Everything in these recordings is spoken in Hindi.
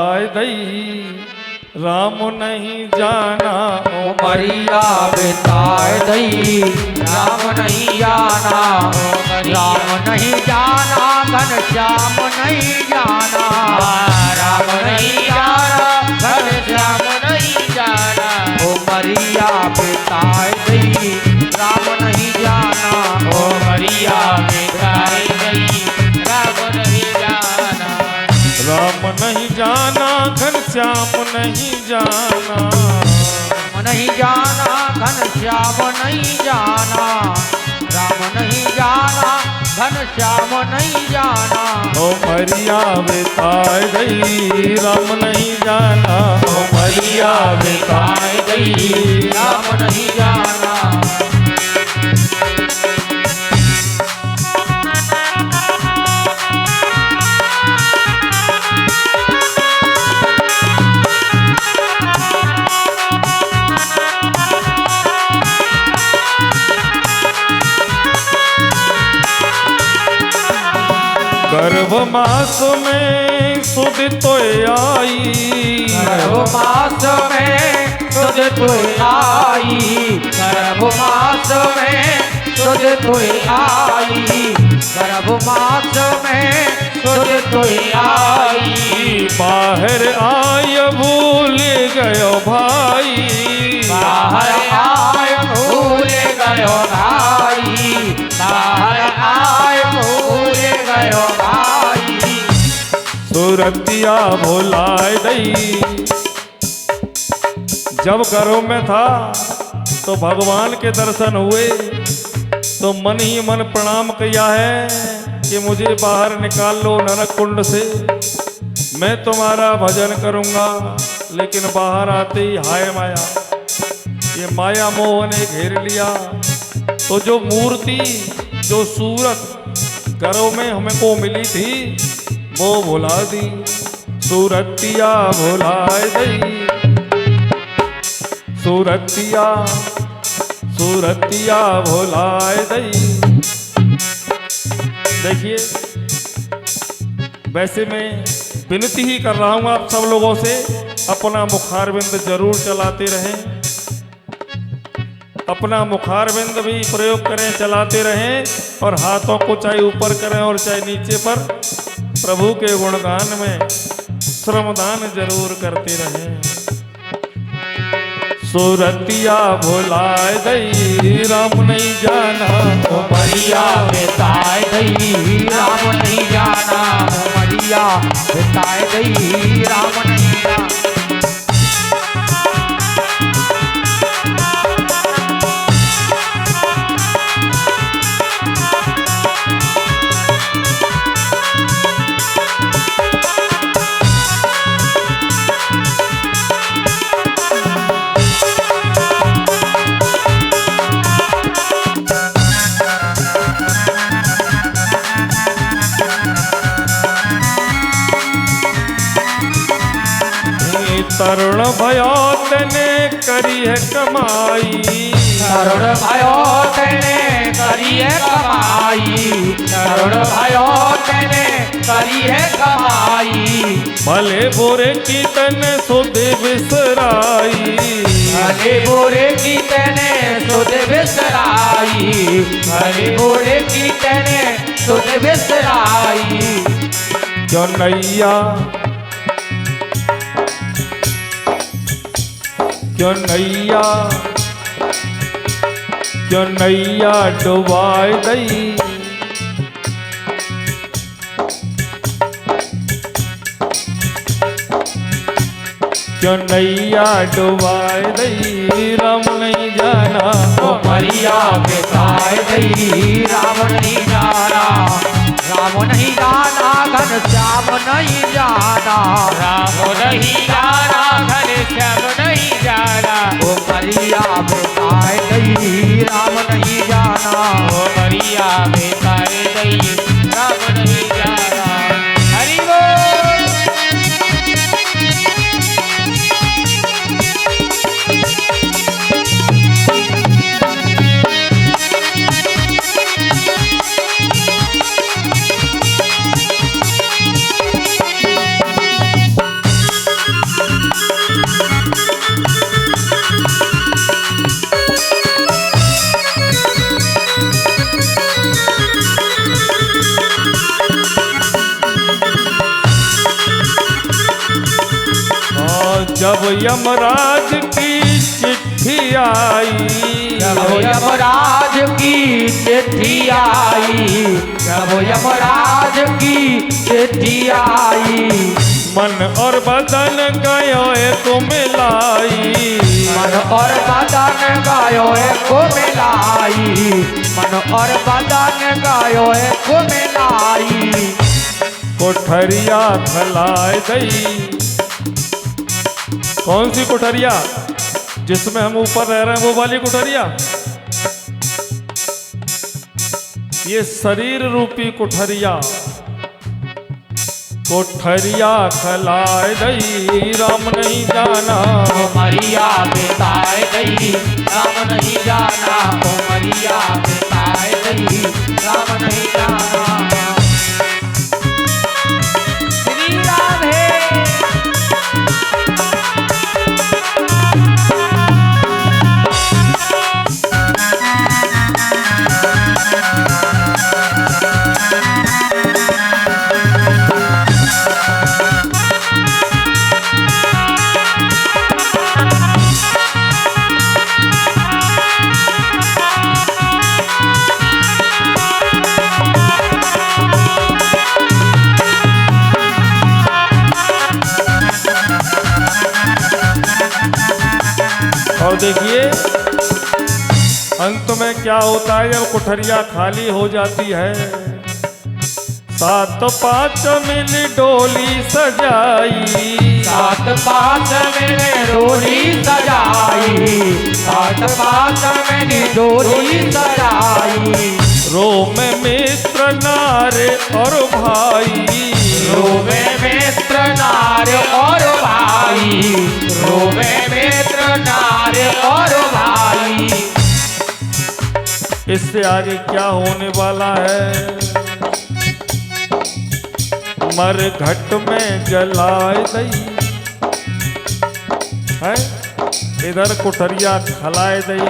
आय दई राम नहीं जाना उमरिया बिताए दई राम नहीं जाना राम नहीं जाना घनश्याम नहीं जाना राम नहीं जाना घनश्याम नहीं जाना उमरिया बिताए दई राम नहीं जाना उमरिया बिताए दई राम नहीं जाना राम नहीं जाना घनश्याम नहीं जाना नहीं जाना घनश्याम नहीं जाना राम नहीं जाना घनश्याम नहीं जाना ओ मरिया बिताए गई राम नहीं जाना ओ मरिया बिताए गई राम नहीं जाना गर्भ मास में सुध तो आई गर्भ मास में तुझ तो आई गर्भ मास में तुझ तो आई गर्भ मास में तुझ तो आई बाहर आय भूल गयो भाई बाहर आय भूल गयो भाई बाहर आय भूल गयो भाई सूरतिया भुलाए दई। जब घरों में था तो भगवान के दर्शन हुए तो मन ही मन प्रणाम किया है कि मुझे बाहर निकाल लो नरक कुंड से, मैं तुम्हारा भजन करूंगा। लेकिन बाहर आते ही हाय माया, ये माया मोह ने घेर लिया। तो जो मूर्ति जो सूरत घरों में हमको मिली थी वो भुला दी, सूरतिया भुलाए दई। सूरतिया सूरतिया भुलाए दई। देखिए, वैसे मैं विनती ही कर रहा हूँ आप सब लोगों से, अपना मुखारविंद जरूर चलाते रहें, अपना मुखारविंद भी प्रयोग करें, चलाते रहें और हाथों को चाहे ऊपर करें और चाहे नीचे पर प्रभु के गुणगान में श्रमदान जरूर करते रहें। सूरतिया भुलाए दई राम नहीं जाना उमरिया बिताए दई राम नहीं जाना उमरिया बिताए दई राम नहीं जाना। तरुण भयो तने करी है कमाई, तरुण भयो तेने करी है कमाई, तरुण भयो तेने करी है कमाई। भले बुरे की तने सुध बिसराई, भले बुरे की तेने सुध बिसराई, भले बुरे की तेने सुध बिसराई। जो नैया क्यों नैया क्यों नैया डुबाए दई। क्यों नैया डुबाए दई राम नहीं जाना उमरिया बिताए दई राम नहीं जाना राम नहीं जाना घनश्याम नहीं जाना राम नहीं जाना घनश्याम नहीं जाना उमरिया बिताए दई राम नहीं जाना उमरिया बिताए दई राम नहीं जाना। हरि बोल। जब यमराज की चिट्ठी आई, जब यमराज की चिट्ठी आई, जब यमराज की चिट्ठी आई, मन और बदन गयो एक मिलाई, मन और बदन गयो एक मिलाई, मन और बदन गयो एक मिलाई। कोठरिया खलाए दई। कौन सी कोठरिया? जिसमें हम ऊपर रह रहे हैं वो वाली कोठरिया? ये शरीर रूपी कोठरिया। कोठरिया खलाए दई राम नहीं जाना, मरिया बेताए दई राम नहीं जाना, ओ मरिया बेताए दई राम नहीं जाना। श्री राधे। और देखिए अंत में क्या होता है जब कोठरिया खाली हो जाती है। 7-5 मिल डोली सजाई, 7-5 मैंने डोली सजाई, 7-5 मैंने डोली सजाई। रोमे मित्र नारे और भाई, रोवे मित्र नार और भाई, रोवे मित्र नार और भाई। इससे आगे क्या होने वाला है? मर घट में जलाए दई है, इधर कोठरिया खलाए दई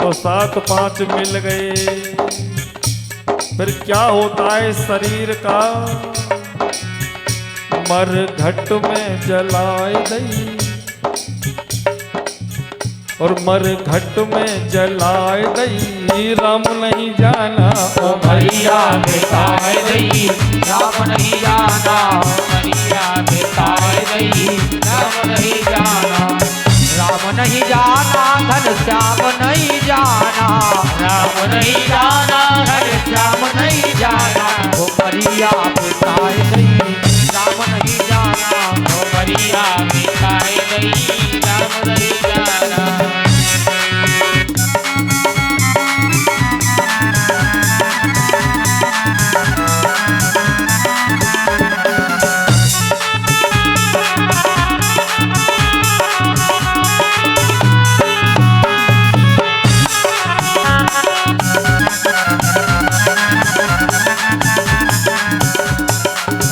तो 7-5 मिल गए। फिर क्या होता है शरीर का? मर घट में जलाए दई और मर घट में जलाए दई राम नहीं जाना, ओ मरिया बेताए दई राम नहीं जाना, ओ मरिया बेताए दई राम नहीं जाना। राम नहीं जाना घन श्याम नहीं जाना, राम नहीं जाना घन श्याम नहीं जाना, ओ मरिया बेताए दई राम नहीं जाना, ओ मरिया बेताए दई राम नहीं जाना।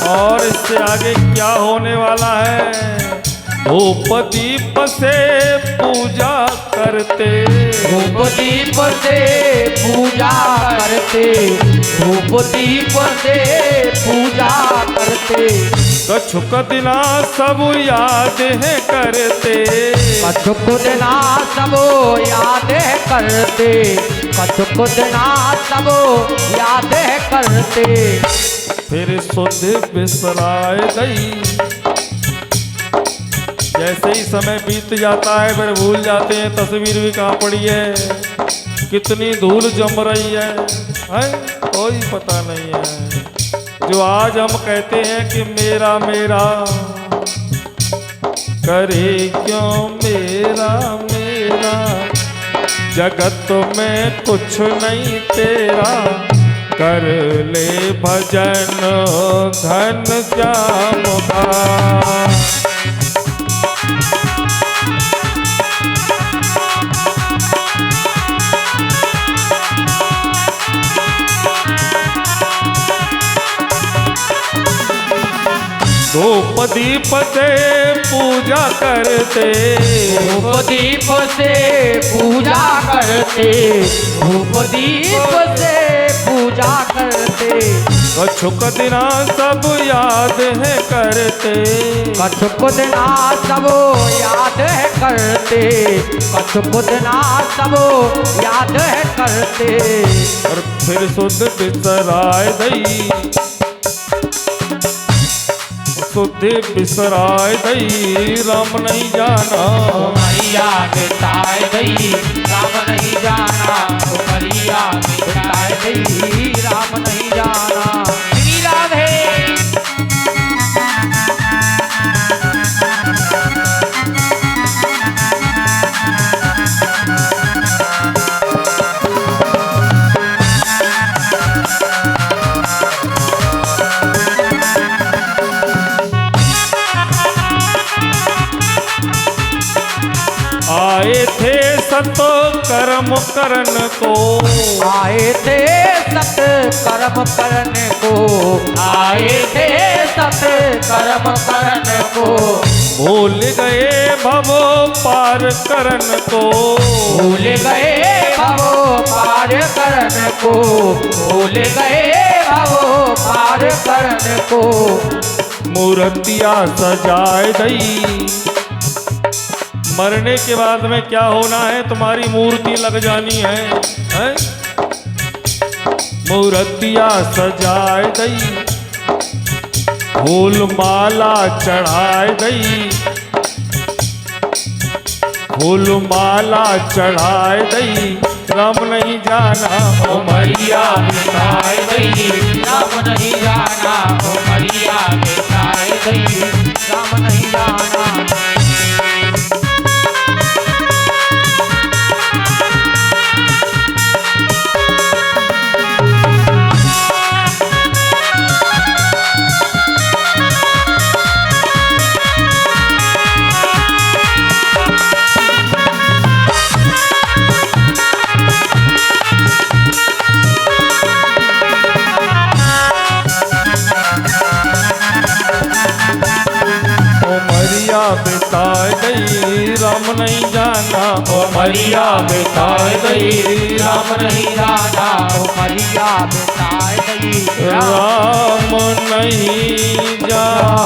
और इससे आगे क्या होने वाला है? धूप दीप से पूजा करते, धूप दीप से पूजा करते, धूप दीप से पूजा करते। कछुक दिना सब याद है करते, कछुक दिना सब याद करते, कछुक दिना सब याद करते। फिर सुध बिसराए दई। जैसे ही समय बीत जाता है फिर भूल जाते हैं, तस्वीर भी कहाँ पड़ी है, कितनी धूल जम रही है, कोई पता नहीं है। जो आज हम कहते हैं कि मेरा मेरा, करे क्यों मेरा मेरा, जगत में कुछ नहीं तेरा, कर ले भजन घन श्याम का। धूप दीप से पूजा करते, धूप दीप से पूजा करते, धूप दीप से पूजा करते। कछुक दिना सब याद है करते। कछुक दिना सब याद है करते। कछुक दिना सब याद है करते। और फिर सुध बिसराय दई, सुध बिसराय दई राम नहीं जाना। उमरिया बिताए दई राम नहीं जाना। उमरिया बिताए दई राम नहीं जाना। श्री राधे। आए थे सतो कर्म करन को। आए थे सत कर्म करने को। आए थे सत कर्म करने को। भूल गए भवो पार करन को। भूल गए भवो पार करने को। भूल गए भवो पार करने को। मूर्तिया सजाए दई, मरने के बाद में क्या होना है, तुम्हारी मूर्ति लग जानी है? मूर्तिया सजाए दई, फूल माला चढ़ाए दई, फूल माला चढ़ाए दई राम नहीं जाना। उमरिया बिताए दई राम नहीं जाना। उमरिया बिताए दई राम नहीं जाना। उमरिया बिताए गई राम नहीं जाना। उमरिया बिताए गई राम नहीं जाना। उमरिया बिताए गई राम नहीं जाना।